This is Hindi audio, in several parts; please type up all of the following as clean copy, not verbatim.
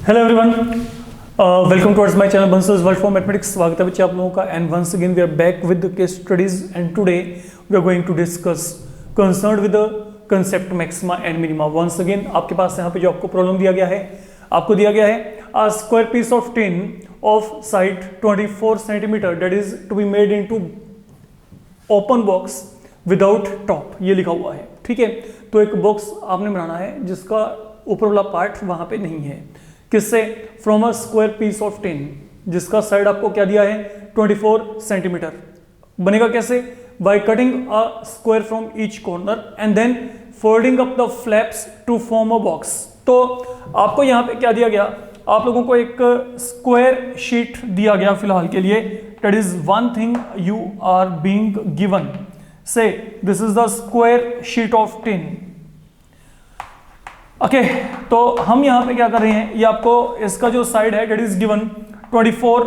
Hello everyone, welcome towards my channel Bansal's world for mathematics. स्वागत है बच्चे आप लोगों का। And once again we are back with the case studies and today we are going to discuss concerned with the concept maxima and minima. Once again आपके पास यहाँ पे जो आपको प्रॉब्लम दिया गया है, आपको दिया गया है a square piece of tin of side 24 centimetre that is to be made into open box without top, ये लिखा हुआ है। ठीक है, तो एक बॉक्स आपने बनाना है जिसका ऊपर वाला पार्ट वहां पे नहीं है। किससे? From a square piece of tin, जिसका साइड आपको क्या दिया है 24 सेंटीमीटर। बनेगा कैसे? By cutting a square from each corner and then folding up the flaps to form a box. तो आपको यहाँ पे क्या दिया गया? आप लोगों को एक स्क्वायर शीट दिया गया फिलहाल के लिए। That is one thing you are being given. Say this is the square sheet of tin. Okay, तो हम यहां पे क्या कर रहे हैं, ये आपको इसका जो साइड है डेट इज गिवन 24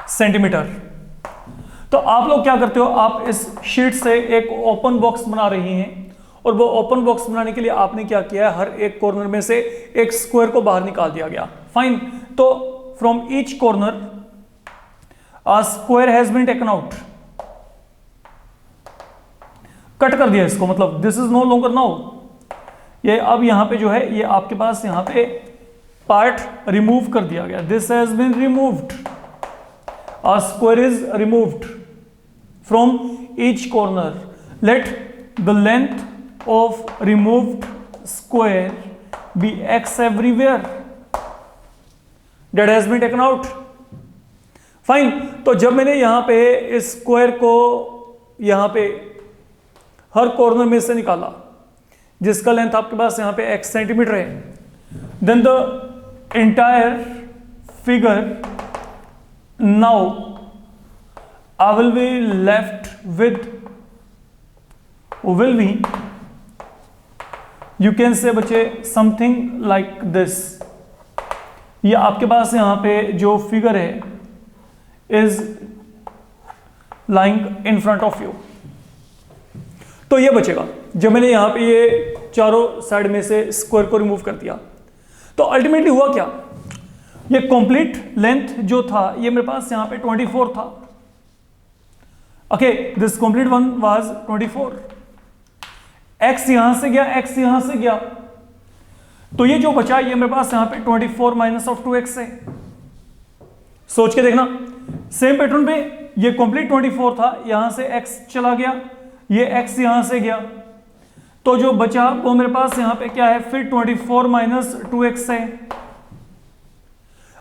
सेंटीमीटर। तो आप लोग क्या करते हो, आप इस शीट से एक ओपन बॉक्स बना रही हैं और वो ओपन बॉक्स बनाने के लिए आपने क्या किया है, हर एक कॉर्नर में से एक स्क्वायर को बाहर निकाल दिया गया। फाइन, तो from each corner a square has been taken out. Cut कर दिया इसको, मतलब this is no longer now, ये अब यहां पे जो है ये आपके पास यहां पे पार्ट रिमूव कर दिया गया। This has been removed, a square is removed from each corner. Let the length of removed square be x everywhere that has been taken out. Fine, तो जब मैंने यहां पे इस स्क्वायर को यहां पे हर कॉर्नर में से निकाला, जिसका लेंथ आपके पास यहां पे x सेंटीमीटर है, then the entire figure now I will be left with will be, you can say बच्चे समथिंग लाइक दिस। ये आपके पास यहां पे जो फिगर है is lying in front of you. तो ये बचेगा जब मैंने यहां पे ये चारों साइड में से स्क्वायर को रिमूव कर दिया। तो अल्टीमेटली हुआ क्या, ये कंप्लीट लेंथ जो था ये मेरे पास यहां पे 24 था। Okay, this complete one was 24। x यहां से गया, x यहां से गया, तो ये जो बचा ये मेरे पास यहां पे 24 माइनस ऑफ 2x है। सोच के देखना, सेम पैटर्न पे ये कंप्लीट 24 था, यहां से x चला गया, ये x यहां से गया, तो जो बचा वो मेरे पास यहां पे क्या है, फिर 24 माइनस 2x है।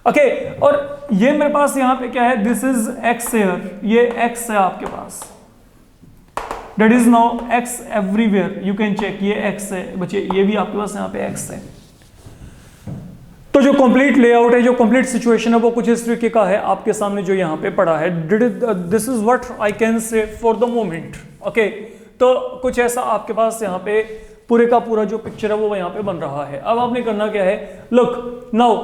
ओके, और ये मेरे पास यहां पे क्या है, दिस इज x हेयर, ये x है आपके पास, that is now x everywhere, you can check, ये x है बच्चे, ये भी आपके पास यहां पे x है। तो जो कंप्लीट लेआउट है, जो कंप्लीट सिचुएशन है, वो कुछ इस तरीके का है आपके सामने जो यहां पे पड़ा है। This is what I can say for the moment. Okay, तो कुछ ऐसा आपके पास यहाँ पे पूरे का पूरा जो पिक्चर है वो यहाँ पे बन रहा है। अब आपने करना क्या है, लुक नाउ,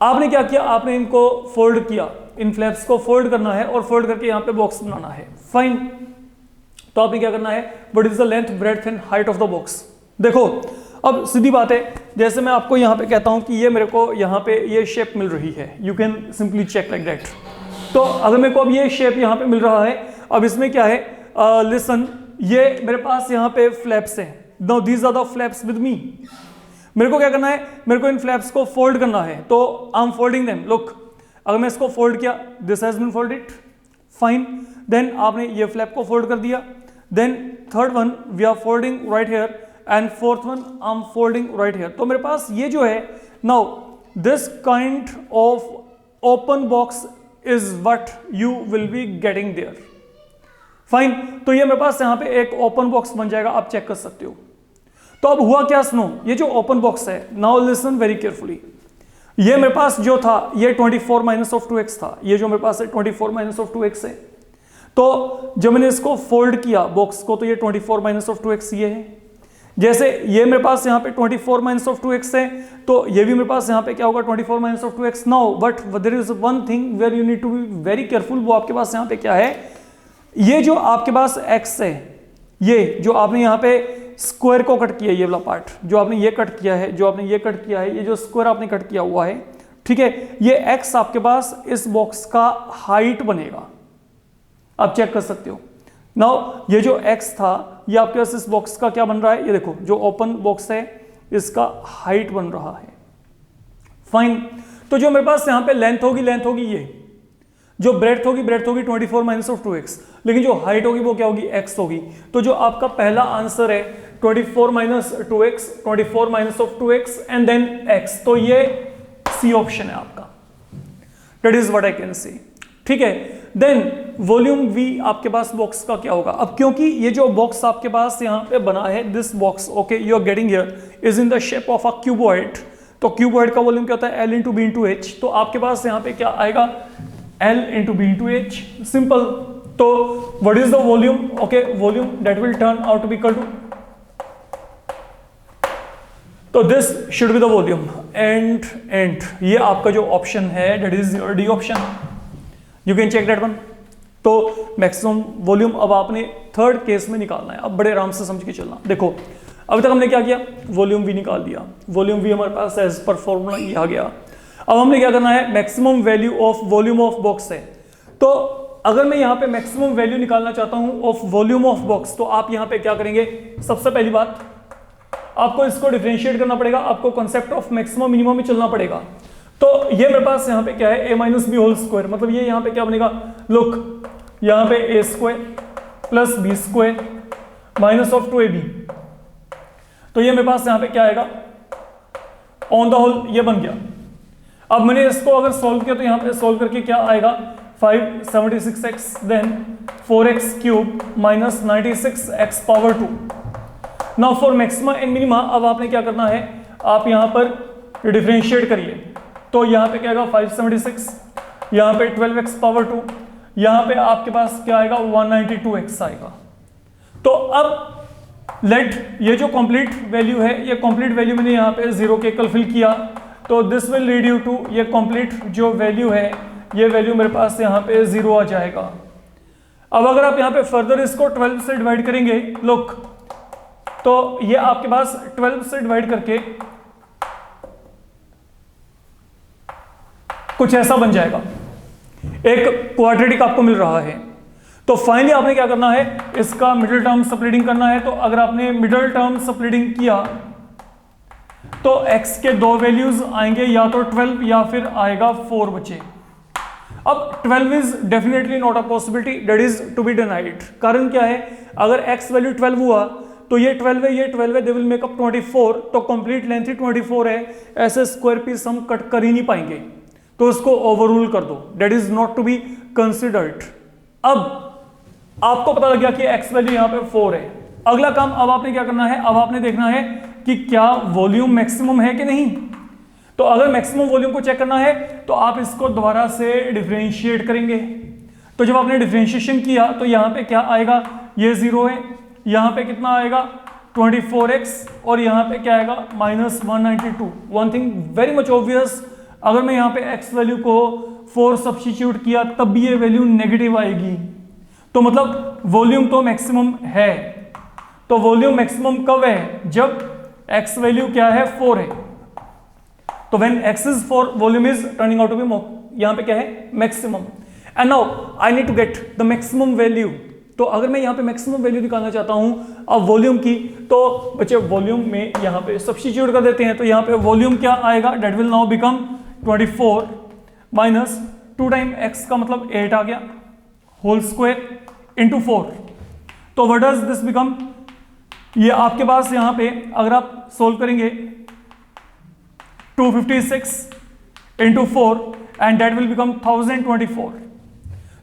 आपने क्या किया, आपने इनको फोल्ड किया, इन फ्लैप्स को फोल्ड करना है और फोल्ड करके यहाँ पे बॉक्स बनाना है। फाइन, तो आपने क्या करना है, what is the length, breadth and height of the box. देखो अब सीधी बात है, जैसे मैं आपको यहाँ पे कहता हूँ कि ये मेरे को यहाँ पे ये शेप मिल रही है, you can simply check like that. तो अगर मेरे को अब ये शेप यहाँ पे मिल रहा है, अब इसमें क्या है, लिसन, ये मेरे पास यहाँ पे फ्लैप्स हैं। Now these are the flaps with me. मेरे को क्या करना है, मेरे को इन फ्लैप्स को फोल्ड करना है, तो I am folding them. Look, अगर मैं इसको फोल्ड किया, this has been folded, fine, then आपने ये फ्लैप को फोल्ड कर दिया, then third one we are folding right here and fourth one I am folding right here. तो मेरे पास ये जो है, now this kind of open box is what you will be getting there. Fine, तो ये मेरे पास यहां पे एक ओपन बॉक्स बन जाएगा, आप चेक कर सकते हो। तो अब हुआ क्या, सुनो, ये जो ओपन बॉक्स है, नाउ लिसन वेरी केयरफुली, ये मेरे पास जो था ये 24 माइनस ऑफ 2x था, ये जो मेरे पास है 24 माइनस ऑफ 2x है। तो जब मैंने इसको फोल्ड किया बॉक्स को, तो ये 24 माइनस ऑफ 2x ये है। जैसे ये मेरे पास यहाँ पे 24 माइनस ऑफ 2x है, तो ये भी मेरे पास यहाँ पे क्या होगा, 24 minus of 2x। Now but there is one thing where you need to be very careful, वो आपके पास यहाँ पे क्या है, ये जो आपके पास x है, ये जो आपने यहाँ पे स्क्वायर को कट किया, ये वाला पार्ट जो आपने ये कट किया है, जो आपने ये कट किया है, ये जो स्क्वायर आपने कट किया हुआ है, ठीक है, ये x आपके पास इस बॉक्स का हाइट बनेगा, आप चेक कर सकते हो। नाउ ये जो x था ये आपके पास इस बॉक्स का क्या बन रहा है, ये देखो जो ओपन बॉक्स है इसका हाइट बन रहा है। फाइन, तो जो मेरे पास यहां पे लेंथ होगी ये, जो ब्रेड्थ होगी 24 माइनस ऑफ 2x, लेकिन जो हाइट होगी वो क्या होगी, x होगी। तो जो आपका पहला आंसर है 24 minus 2x, 24 minus of 2x and then x, तो ये सी ऑप्शन है आपका, that is what I can see. ठीक है, देन वॉल्यूम v आपके पास बॉक्स का क्या होगा। अब क्योंकि ये जो बॉक्स आपके पास यहाँ पे बना है, this box okay you are getting here is in the shape of a cuboid, तो क्यूबॉइड का वॉल्यूम क्या होता है, L into B into H, तो आपके पास यहाँ पे क्या आएगा, L into B into H, simple. तो what is the volume, okay volume that will turn out to be equal to, तो this should be the volume and ये आपका जो ऑप्शन है that is your D option, you can check that one. तो मैक्सिमम वॉल्यूम अब आपने थर्ड केस में निकालना है, अब बड़े आराम से समझ के चलना। देखो अभी तक हमने क्या किया, वॉल्यूम वी निकाल दिया, वॉल्यूम वी हमारे पास एज पर फॉर्मूला ये आ गया। अब हमने क्या करना है, maximum value of volume of box है, तो अगर मैं यहाँ पे मैक्सिमम वैल्यू निकालना चाहता हूँ ऑफ वॉल्यूम ऑफ बॉक्स, तो आप यहाँ पे क्या करेंगे, सबसे पहली बात आपको इसको डिफरेंशिएट करना पड़ेगा, आपको कॉन्सेप्ट ऑफ मैक्सिमम मिनिमम में चलना पड़ेगा। तो ये मेरे पास यहाँ पे क्या है, a minus b whole square, मतलब ये यहाँ पे क्या बनेगा, लुक यहाँ पे a square plus b square minus of 2ab, तो ये मेरे पास यहाँ पे क्या आएगा, ऑन द होल ये बन गया। अब मैंने इसको अगर सॉल्व किया तो यहाँ पे सॉल्व करके क्या आएगा, 576x then 4x cube minus 96x power 2। Now for maxima and minima अब आपने क्या करना है, आप यहाँ पर डिफरेंशिएट करिए, तो यहाँ पे क्या आएगा 576, यहाँ पे 12x पावर 2, यहाँ पे आपके पास क्या आएगा 192x आएगा। तो अब लेट ये जो कंप्लीट वैल्यू है, ये कंप्लीट वैल्यू मैंने यहाँ पे जीरो के कल फिल किया, तो this will lead you to, ये कंप्लीट जो वैल्यू है ये वैल्यू मेरे पास यहाँ पे जीरो आ जाएगा। अब अगर आप यहाँ पे फर्दर इसको 12 से डिवाइड करेंगे, लुक तो ये आपके पास 12 से डिवाइड करके कुछ ऐसा बन जाएगा, एक क्वाड्रेटिक आपको मिल रहा है। तो फाइनली आपने क्या करना है, इसका मिडिल टर्म स्प्लिटिंग करना है। तो अगर आपने मिडिल टर्म स्प्लिटिंग किया तो x के दो वैल्यूज आएंगे, या तो 12 या फिर आएगा 4 बचे। अब 12 is definitely not a possibility, that is to be denied. कारण क्या है, अगर x वैल्यू 12 हुआ तो ये 12 है, ये 12 है, दे विल मेक अप 24, तो कंप्लीट लेंथ ही 24 है, ऐसे स्क्वायर पीस हम कट कर ही नहीं पाएंगे, तो इसको ओवररूल कर दो, that is not to be considered. अब आपको पता लग गया कि x वैल्यू यहाँ पे 4 है। अगला काम अब आपने क्या करना है, अब आपने देखना है कि क्या वॉल्यूम मैक्सिमम है कि नहीं। तो अगर मैक्सिमम वॉल्यूम को चेक करना है तो आप इसको दोबारा से डिफरेंशिएट करेंगे। तो जब आपने डिफरेंशिएशन किया तो यहाँ पे क्या आएगा, ये 0 है, यहाँ पे कितना आएगा 24x, और यहाँ पे क्या आएगा minus 192। One thing very much obvious, अगर मैं यहाँ पे x वैल्यू को 4 सब्स्टिट्यूट किया तब भी ये वैल्यू नेगेटिव आएगी, तो मतलब वॉल्यूम तो मैक्सिमम है। तो वॉल्यूम मैक्सिमम कब है, जब x वैल्यू क्या है 4 है। तो when x is 4 volume is turning out to be यहाँ पे क्या है maximum. And now I need to get the maximum value. तो अगर मैं यहाँ पे मैक्सिमम वैल्यू निकालना चाहता हूँ अब वॉल्यूम की, तो बच्चे वॉल्यूम में यहाँ पे सब्स्टिट्यूट कर देते हैं। तो यहाँ पे वॉल्यूम क्या आएगा, that will now become 24 minus 2 time x का मतलब 8 आ गया होल स्क्वायर इंटू 4। तो व्हाट डज दिस बिकम, ये आपके पास यहाँ पे अगर आप सोल्व करेंगे 256 into 4 and that will become 1024।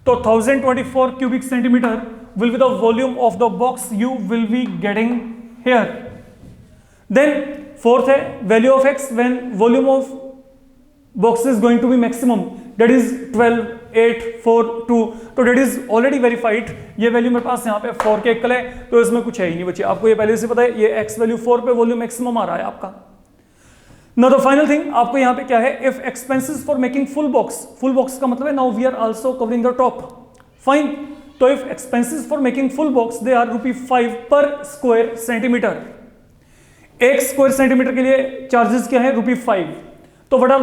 तो 1024 cubic centimeter will be the volume of the box you will be getting here. Then fourth है value of x when volume of box is going to be maximum, that is 12, 8, 4, 2. तो that is already verified, ये वैल्यू मेरे पास यहाँ पे 4 के इक्वल है, तो इसमें कुछ है ही नहीं बच्चे, आपको ये पहले से पता है, ये x वैल्यू 4 पे वॉल्यूम मैक्सिमम आ रहा है आपका। Now the final thing आपको यहाँ पे क्या है, if expenses for making full box का मतलब है now we are also covering the top, fine। तो if expenses for making full box they are ₹5 पर स्क्वायर सेंटीमीटर, एक स्क्वायर सेंटीमीटर के लिए चार्जेस क्या है? ₹5। तो what are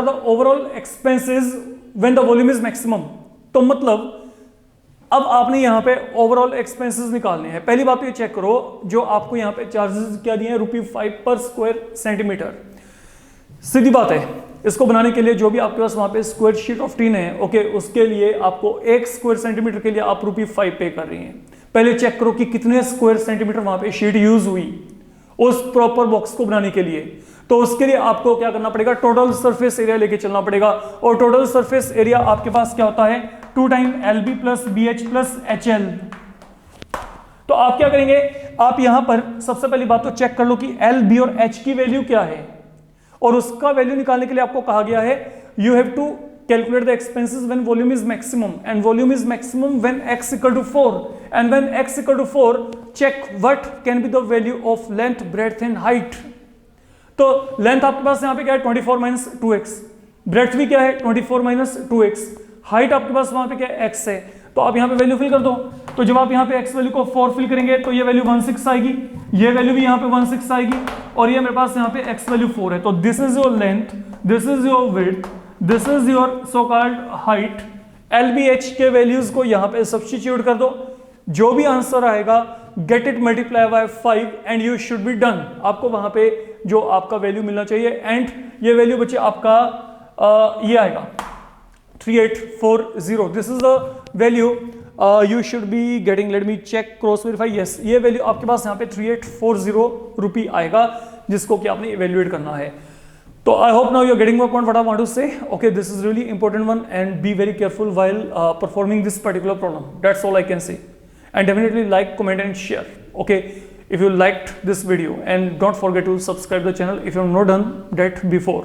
the overall expenses when the volume is maximum? तो मतलब अब आपने यहां पे ओवरऑल एक्सपेंसेस निकालने हैं। पहली बात तो ये चेक करो, जो आपको यहां पे चार्जेस क्या दिए हैं? ₹5 पर स्क्वायर सेंटीमीटर। सीधी बात है, इसको बनाने के लिए जो भी आपके पास वहां पे स्क्वायर शीट ऑफ टिन है, ओके, उसके लिए आपको एक स्क्वायर सेंटीमीटर के लिए आप ₹5 पे कर रही हैं। पहले चेक करो कि कितने स्क्वायर सेंटीमीटर वहां पे शीट यूज हुई उस प्रॉपर बॉक्स को बनाने के लिए। तो उसके लिए आपको क्या करना पड़ेगा? टोटल सरफेस एरिया लेके चलना पड़ेगा, और टोटल सरफेस एरिया आपके पास क्या होता है? 2 time LB plus BH plus HL। तो आप क्या करेंगे? आप यहां पर सबसे पहली बात तो चेक कर लो कि LB और H की वैल्यू क्या है, और उसका वैल्यू निकालने के लिए आपको कहा गया है you have to calculate the expenses when volume is maximum, and volume is maximum when x equal to 4, and when x equal to 4 check what can be the value of length, breadth and height। तो लेंथ आपके पास यहाँ पे क्या है? 24 माइनस 2x। ब्रेड्थ भी क्या है? 24 माइनस 2x। हाइट आपके पास वहां पे क्या है? x है। तो आप यहाँ पे वैल्यू फिल कर दो। तो जब आप यहाँ पे x वैल्यू को 4 फिल करेंगे तो ये वैल्यू 16 आएगी, ये वैल्यू भी यहाँ पे 16 आएगी, और ये मेरे पास यहाँ पे x वैल्यू 4 है। तो this is your length, this is your width, this is your so called height. LBH के वैल्यूज को यहाँ पे सब्स्टिट्यूट कर दो, जो भी आंसर आएगा get it multiply by 5 and you should be done. आपको वहां पे जो आपका वैल्यू मिलना चाहिए, एंड ये वैल्यू बच्चे आपका ये आएगा 3840। This is the value you should be getting. Let me check, cross verify. Yes, ये वैल्यू आपके पास यहाँ पे 3840 रुपी आएगा, जिसको कि आपने इवेल्युएट करना है। So I hope now you're getting my point what I want to say. Okay, this is really important one, and be very careful while performing this particular problem. That's all I can say. And definitely like, comment and share. Okay, if you liked this video, and don't forget to subscribe the channel if you have not done that before.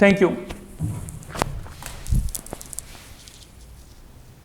Thank you.